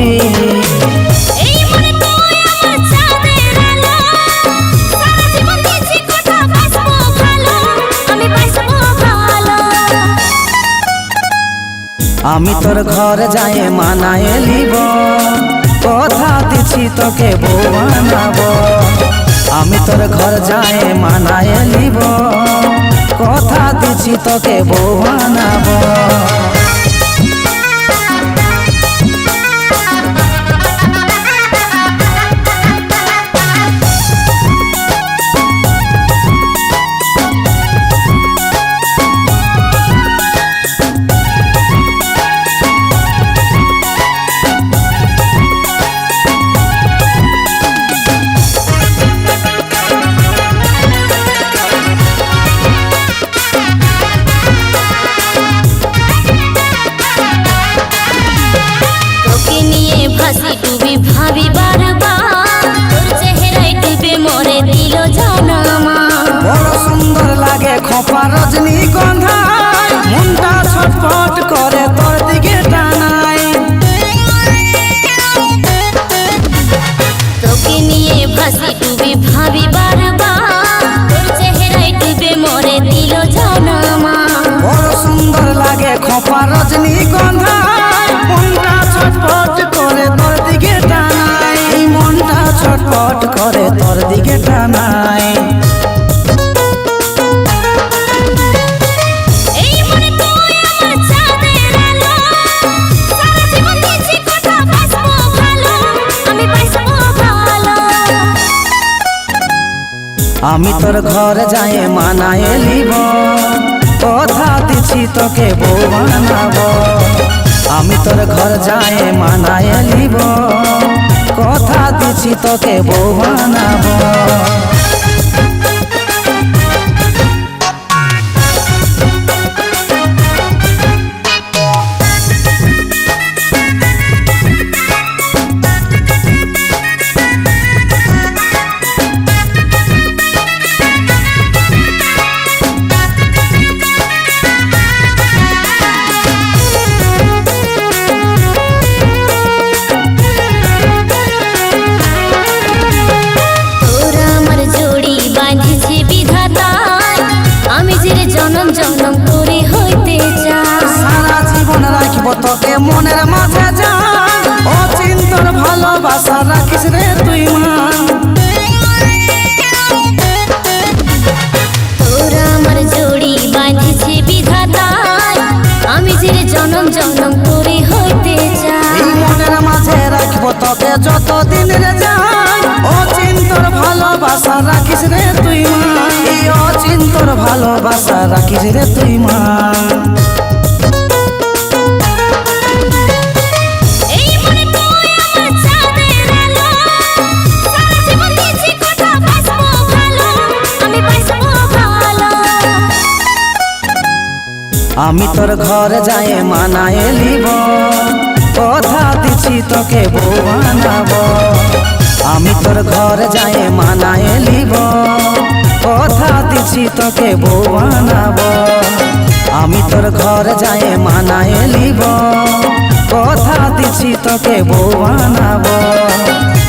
হবি। আমি তোর ঘর যাই মানায় লিব, কথা দিছি তোকে বউ বানাবো। আমি তোর ঘর যাই মানায় লিব, কথা দিছি তোকে বউ বানাবো। ভাবি বারবার তোর চেহারায় ডুবে মরে দিল জানামা। বড় সুন্দর লাগে খোপা রজনীগন্ধা, মনটা ছটফট করে তোর দিকে টানায়। তোকে নিয়ে ভাসি ডুবে ভাবি বারবার তোর চেহারায় ডুবে মরে দিল জানামা। বড় সুন্দর লাগে খোপা রজনীগন্ধা, মনটা ছটফট করে তোর দিকে টানায়। এই মনটা ছটফট করে তোর দিকে টানায়। আমি তোর ঘর যাই মানায় লিব, কথা দিছি তোকে বউ বানাবো। আমি তোর ঘর যাই মানায় লিব, কথা দিছি তোকে বউ বানাবো। জনম জনম করে হইতে চাই, সারা জীবন রাখবো তোকে মনের মাঝে জান। অচিন্তর ভালোবাসা রাখিস রে তুই মান। তোরা আমার জড়ি বাঁধিছে বিধাতায়, আমি যে জনম জনম করে হইতে চাই। এই মনের মাঝে রাখবো তোকে যতদিন রে জান। অচিন্তর ভালোবাসা রাখিস রে তুই মান। এই অচিন্তর ভালোবাসা রাখিস রে তুই মান। আমি তোর ঘর যাই মানায় লিব, কথা দিছি তোকে বউ বানাবো। আমি তোর ঘর যাই মানায় লিব, কথা দিছি তোকে বউ বানাবো। আমি তোর ঘর যাই মানায় লিব, কথা দিছি তোকে বউ বানাবো।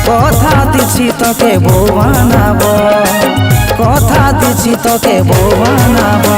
কথা দিছি তোকে বউ বানাবো, কথা দিছি তোকে বউ বানাবো।